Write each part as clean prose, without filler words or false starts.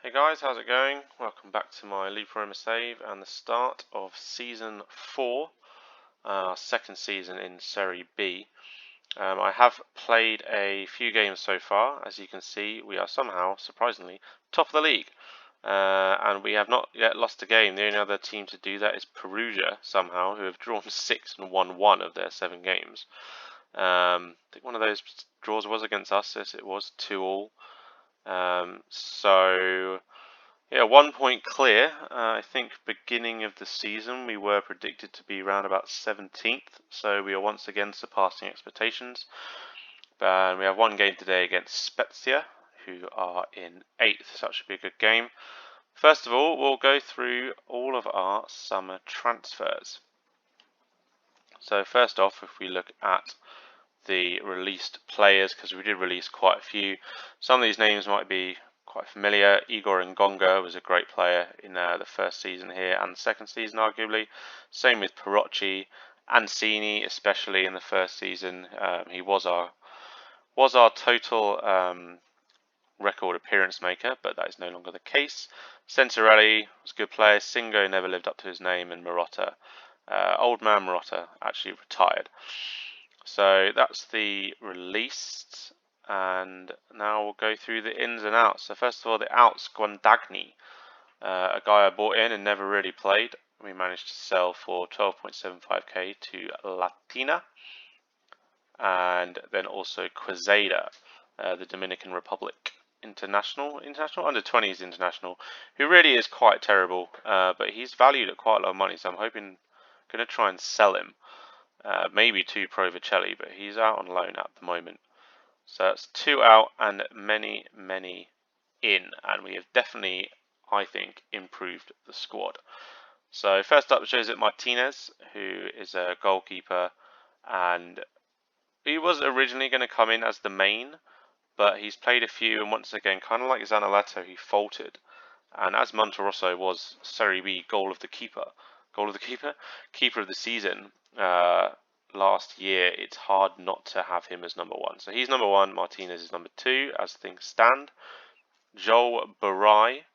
Hey guys, how's it going? Welcome back to my Lupa Roma save and the start of Season 4, our second season in Serie B. I have played a few games so far. As you can see, we are somehow, surprisingly, top of the league. And we have not yet lost a game. The only other team to do that is Perugia, somehow, who have drawn 6 and won 1 of their 7 games. I think one of those draws was against us, as it was 2-2. Yeah, 1 point clear. I think beginning of the season we were predicted to be around about 17th, so we are once again surpassing expectations. And we have one game today against Spezia, who are in 8th, so that should be a good game. First of all, we'll go through all of our summer transfers. So first off, if we look at the released players, because we did release quite a few, some of these names might be quite familiar. Igor Ngonga was a great player in the first season here and the second season, arguably. Same with Parocchi, Ancini, especially in the first season. He was our total record appearance maker, but that is no longer the case. Centarelli was a good player. Singo never lived up to his name, and Marotta, old man Marotta, actually retired. So that's the released, and now we'll go through the ins and outs. So first of all, the outs, Guandagni, a guy I bought in and never really played. We managed to sell for 12.75k to Latina, and then also Quezada, the Dominican Republic international under 20s international, who really is quite terrible, but he's valued at quite a lot of money, so I'm going to try and sell him. Maybe to Provicelli, but he's out on loan at the moment. So that's 2 out and many in, and we have definitely, I think, improved the squad. So first up, Jose Martinez, who is a goalkeeper, and he was originally going to come in as the main, but he's played a few, and once again, kind of like Zanaletto, he faltered. And as Monterosso was Serie B keeper of the season last year, it's hard not to have him as number 1. So he's number 1, Martinez is number 2 as things stand. Joel Barai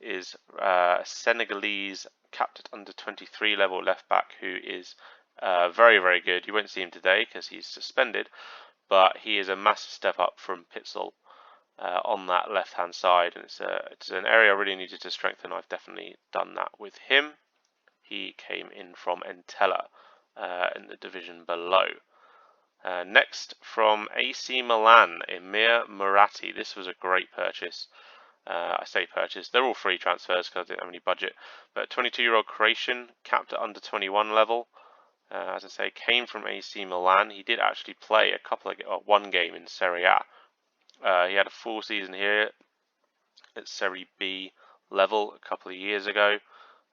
is a Senegalese capped at under 23 level left back who is very good. You won't see him today because he's suspended, but he is a massive step up from Pitzel on that left hand side, and it's an area I really needed to strengthen. I've definitely done that with him. He came in from Entella in the division below. Next, from AC Milan, Emir Muratti. This was a great purchase. I say purchase, they're all free transfers because I didn't have any budget. But 22-year-old Croatian, capped at under 21 level. As I say, came from AC Milan. He did actually play one game in Serie A. He had a full season here at Serie B level a couple of years ago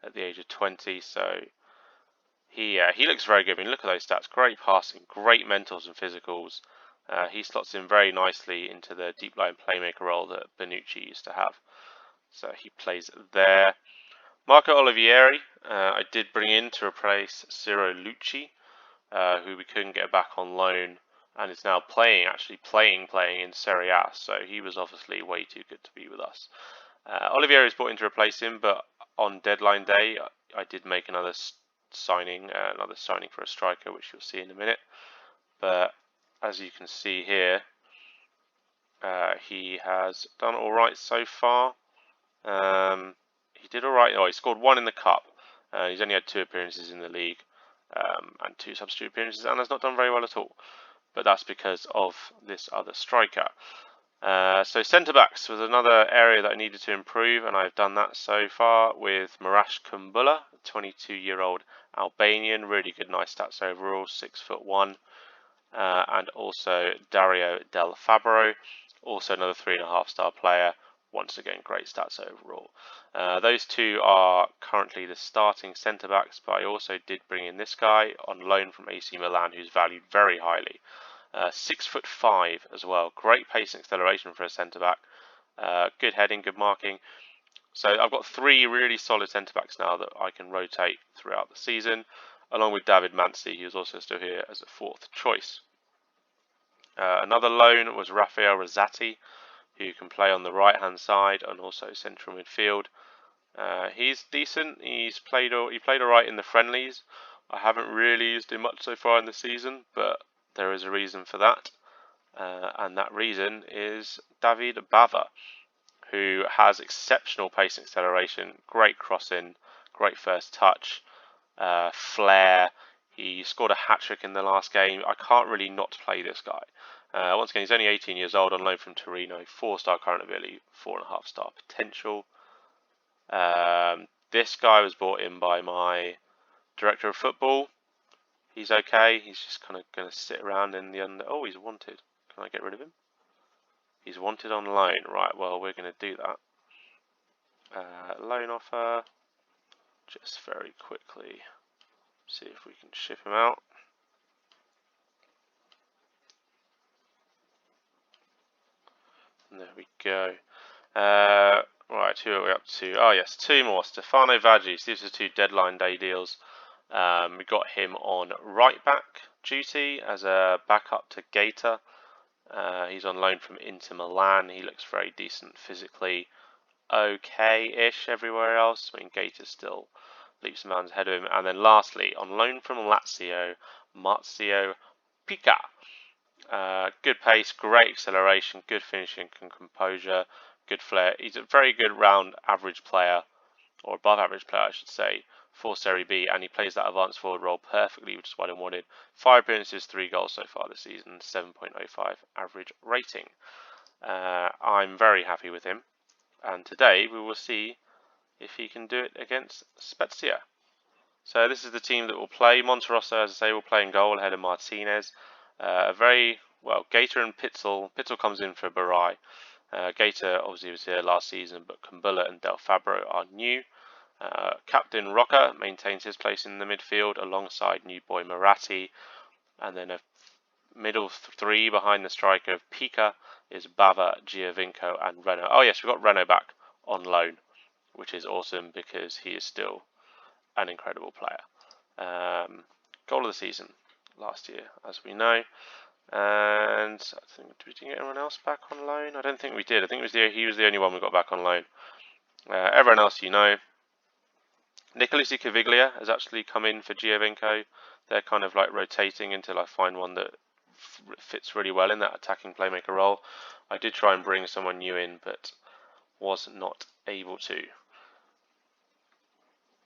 at the age of 20. So he looks very good. I mean, look at those stats. Great passing, great mentals and physicals. He slots in very nicely into the deep line playmaker role that Bonucci used to have. So he plays there. Marco Olivieri, I did bring in to replace Ciro Lucci, who we couldn't get back on loan, and is now playing in Serie A. So he was obviously way too good to be with us. Olivieri is brought in to replace him, but on deadline day, I did make another signing for a striker, which you'll see in a minute. But as you can see here, he has done all right so far. He did all right. Oh, he scored 1 in the cup. He's only had 2 appearances in the league and 2 substitute appearances, and has not done very well at all. But that's because of this other striker. So centre backs was another area that I needed to improve, and I've done that so far with Marash Kumbula, a 22-year-old Albanian, really good, nice stats overall, 6'1", and also Dario Del Fabro, also another 3.5-star player, once again great stats overall. Those two are currently the starting centre backs, but I also did bring in this guy on loan from AC Milan, who's valued very highly. 6'5" as well. Great pace and acceleration for a centre back. Good heading, good marking. So I've got 3 really solid centre backs now that I can rotate throughout the season, along with David Mansi, who's also still here as a 4th choice. Another loan was Rafael Rosati, who can play on the right-hand side and also central midfield. He's decent. He played alright in the friendlies. I haven't really used him much so far in the season, but there is a reason for that, and that reason is David Bava, who has exceptional pace and acceleration, great crossing, great first touch, flair. He scored a hat-trick in the last game. I can't really not play this guy. Once again, he's only 18 years old, on loan from Torino, 4-star current ability, 4.5-star potential. This guy was brought in by my director of football. He's okay. He's just kind of going to sit around in the under. Oh, he's wanted. Can I get rid of him? He's wanted on loan. Right, well, we're going to do that. Loan offer. Just very quickly see if we can ship him out. And there we go. Right, who are we up to? Oh yes, two more. Stefano Vagis. These are two deadline day deals. We got him on right back duty as a backup to Gaeta. He's on loan from Inter Milan. He looks very decent physically. Okay-ish everywhere else. I mean, Gaeta still leaps and bounds ahead of him. And then lastly, on loan from Lazio, Marzio PICA. Good pace, great acceleration, good finishing and composure, good flair. He's a very good round average player, or above average player I should say, for Serie B, and he plays that advanced forward role perfectly, which is what I wanted. 5 appearances, 3 goals so far this season, 7.05 average rating. I'm very happy with him, and today we will see if he can do it against Spezia. So this is the team that will play. Monterosso, as I say, will play in goal ahead of Martinez. Gaeta and Pitzel. Pitzel comes in for Barai. Gaeta obviously was here last season, but Kumbulla and Del Fabro are new. Captain Rocca maintains his place in the midfield alongside new boy Moratti. And then a middle three behind the striker of PICA is Bava, Giovinco and Renault. Oh yes, we've got Renault back on loan, which is awesome because he is still an incredible player. Goal of the season last year, as we know. And I think, did we get anyone else back on loan? I don't think we did. I think he was the only one we got back on loan. Everyone else you know. Nicolas Caviglia has actually come in for Giovinco. They're kind of like rotating until I find one that fits really well in that attacking playmaker role. I did try and bring someone new in, but was not able to.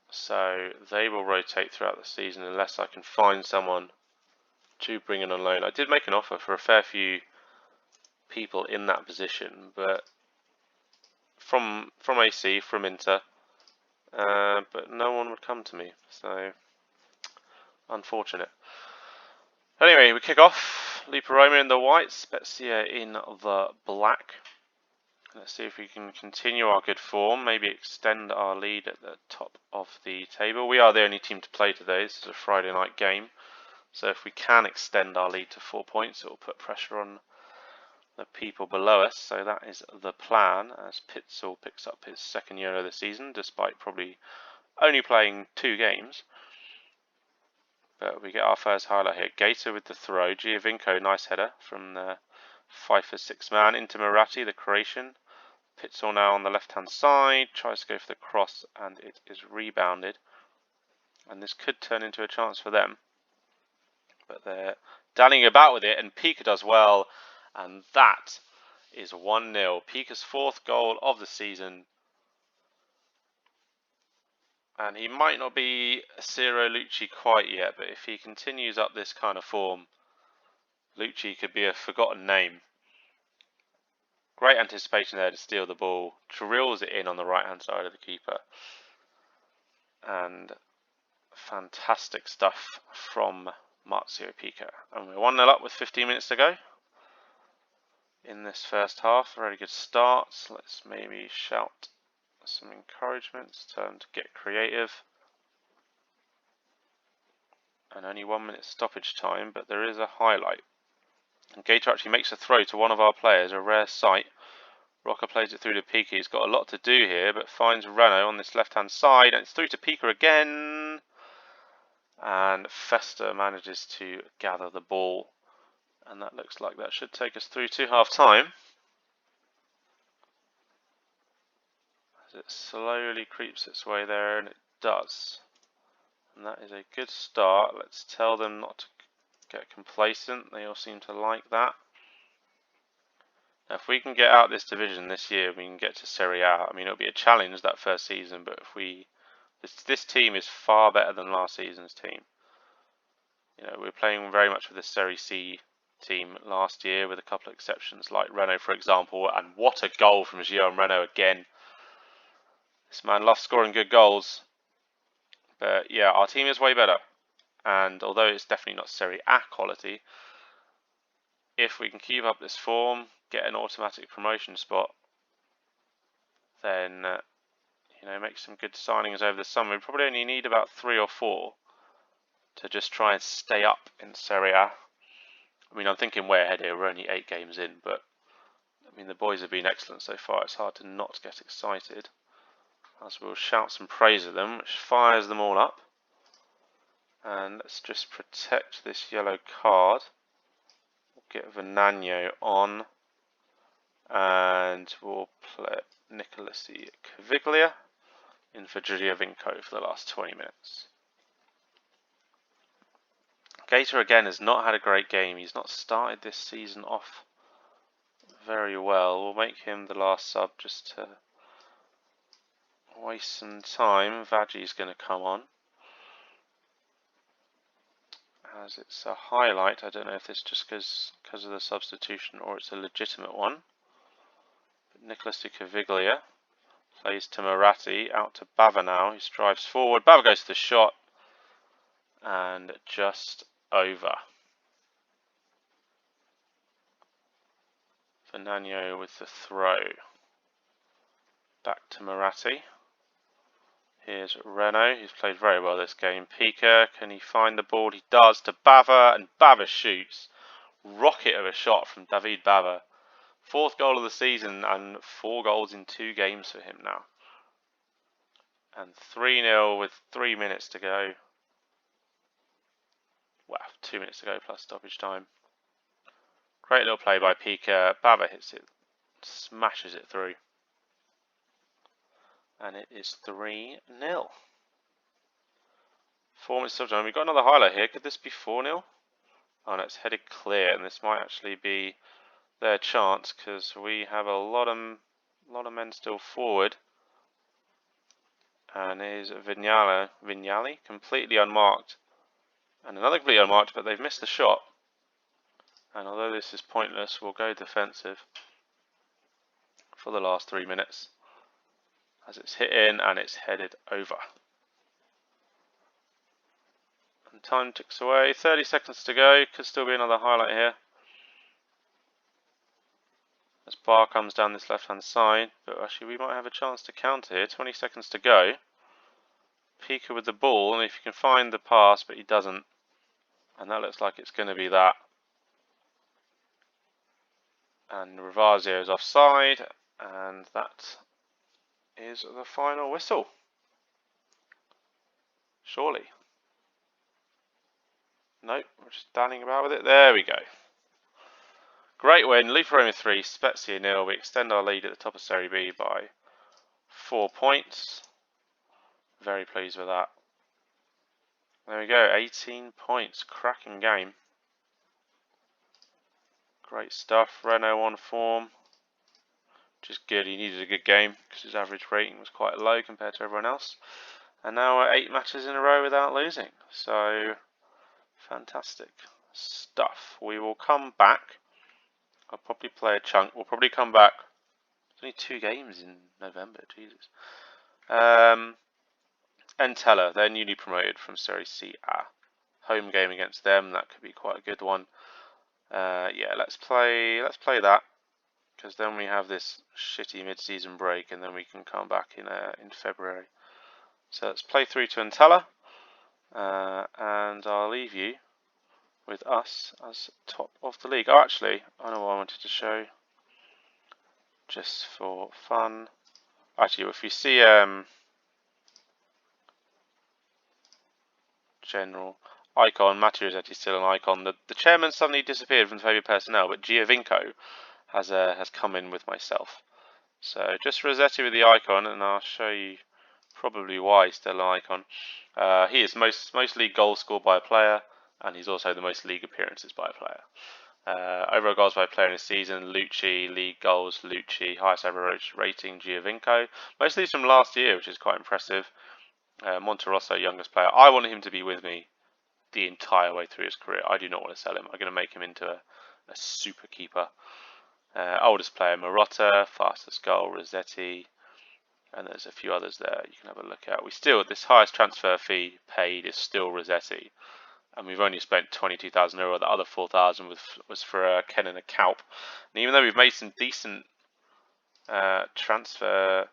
So they will rotate throughout the season unless I can find someone to bring in on loan. I did make an offer for a fair few people in that position, but from AC, from Inter, but no one would come to me, so unfortunate. Anyway, we kick off. Lupa Roma in the white, Spezia in the black. Let's see if we can continue our good form, maybe extend our lead at the top of the table. We are the only team to play today. This is a Friday night game. So if we can extend our lead to 4 points, it will put pressure on the people below us. So that is the plan, as Pitzel picks up his second year of the season, despite probably only playing 2 games. But we get our first highlight here. Gaeta with the throw. Giovinco, nice header from the 5-for-6 man into Moratti, the Croatian. Pitzel now on the left-hand side, tries to go for the cross, and it is rebounded. And this could turn into a chance for them. But they're dallying about with it, and PICA does well. And that is 1-0. PICA's 4th goal of the season. And he might not be Ciro Lucci quite yet, but if he continues up this kind of form, Lucci could be a forgotten name. Great anticipation there to steal the ball. Drills it in on the right-hand side of the keeper. And fantastic stuff from Marzio PICA. And we're 1-0 up with 15 minutes to go in this first half. Very good start. Let's maybe shout some encouragements. Time to get creative. And only 1 minute stoppage time, but there is a highlight. And Gaeta actually makes a throw to one of our players, a rare sight. Rocca plays it through to PICA. He's got a lot to do here, but finds Renault on this left-hand side, and it's through to PICA again. And Festa manages to gather the ball, and that looks like that should take us through to half-time. as it slowly creeps its way there, and it does. And that is a good start. Let's tell them not to get complacent. They all seem to like that. Now, if we can get out this division this year, we can get to Serie A. I mean, it'll be a challenge that first season, but if we, this team is far better than last season's team. You know, we're playing very much with the Serie C team last year, with a couple of exceptions like Renault, for example. And what a goal from Guillaume Renault again! This man loves scoring good goals. But yeah, our team is way better. And although it's definitely not Serie A quality, if we can keep up this form, get an automatic promotion spot, then you know, make some good signings over the summer. We probably only need about 3 or 4 to just try and stay up in Serie A. I mean, I'm thinking way ahead here. We're only 8 games in, but I mean, the boys have been excellent so far. It's hard to not get excited, as we'll shout some praise at them, which fires them all up. And let's just protect this yellow card. We'll get Venanio on, and we'll play Nicolas Caviglia in for Giovinco for the last 20 minutes. Gator again has not had a great game. He's not started this season off very well. We'll make him the last sub just to waste some time. Vagi's going to come on, as it's a highlight. I don't know if it's just because of the substitution or it's a legitimate one. But Nicolas Caviglia plays to Moratti, out to Bava now. He strives forward. Bava goes to the shot, and just over. Venanio with the throw. Back to Moratti. Here's Renault, who's played very well this game. PICA, can he find the ball? He does, to Bava, and Bava shoots. Rocket of a shot from David Bava. 4th goal of the season, and 4 goals in 2 games for him now. And 3-0 with 3 minutes to go. Wow, 2 minutes to go plus stoppage time. Great little play by PICA. Bava hits it, smashes it through. And it is 3-0. 4 minutes of time. We've got another highlight here. Could this be 4-0? Oh no, it's headed clear, and this might actually be their chance, because we have a lot of men still forward. And here's Vignali, completely unmarked. And another completely unmarked, but they've missed the shot. And although this is pointless, we'll go defensive for the last 3 minutes, as it's hit in and it's headed over. And time ticks away. 30 seconds to go. Could still be another highlight here, as Bar comes down this left hand side, but actually we might have a chance to counter here. 20 seconds to go. PICA with the ball, and if you can find the pass, but he doesn't, and that looks like it's going to be that. And Ravazio is offside, and that is the final whistle. Surely. Nope, we're just dallying about with it. There we go. Great win. Lupa Roma 3, Spezia 0. We extend our lead at the top of Serie B by 4 points. Very pleased with that. There we go, 18 points. Cracking game. Great stuff. Renault on form, which is good. He needed a good game because his average rating was quite low compared to everyone else. And now we're 8 matches in a row without losing. So, fantastic stuff. We will come back. I'll probably play a chunk. We'll probably come back. There's only 2 games in November, Jesus. Entella, they're newly promoted from Serie C. Home game against them, that could be quite a good one. Yeah, let's play that, because then we have this shitty mid-season break, and then we can come back in February. So let's play through to Entella, and I'll leave you with us as top of the league. Oh, actually, I know what I wanted to show, just for fun. Actually, if you see general icon, Matteo is actually still an icon. The chairman suddenly disappeared from the favourite personnel, but Giovinco has come in with myself. So just Rossetti with the icon, and I'll show you probably why he's still an icon. He is most league goals scored by a player, and he's also the most league appearances by a player. Overall goals by a player in a season: Lucci, league goals, Lucci, highest ever rating, Giovinco. Most of these from last year, which is quite impressive. Monterosso, youngest player. I want him to be with me the entire way through his career. I do not want to sell him. I'm going to make him into a super keeper. Oldest player, Marotta. Fastest goal, Rossetti. And there's a few others there you can have a look at. We still, this highest transfer fee paid is still Rossetti. And we've only spent 22,000 euro. The other 4,000 was for Ken and a Kalp. And even though we've made some decent transfer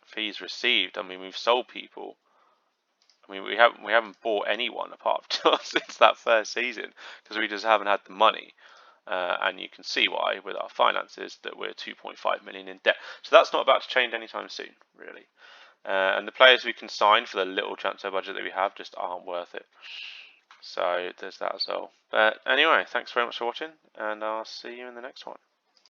fees received, I mean, we've sold people. I mean, we haven't bought anyone apart from since that first season because we just haven't had the money. And you can see why with our finances that we're 2.5 million in debt. So that's not about to change anytime soon, really. And the players we can sign for the little transfer budget that we have just aren't worth it. So there's that as well. But anyway, thanks very much for watching, and I'll see you in the next one.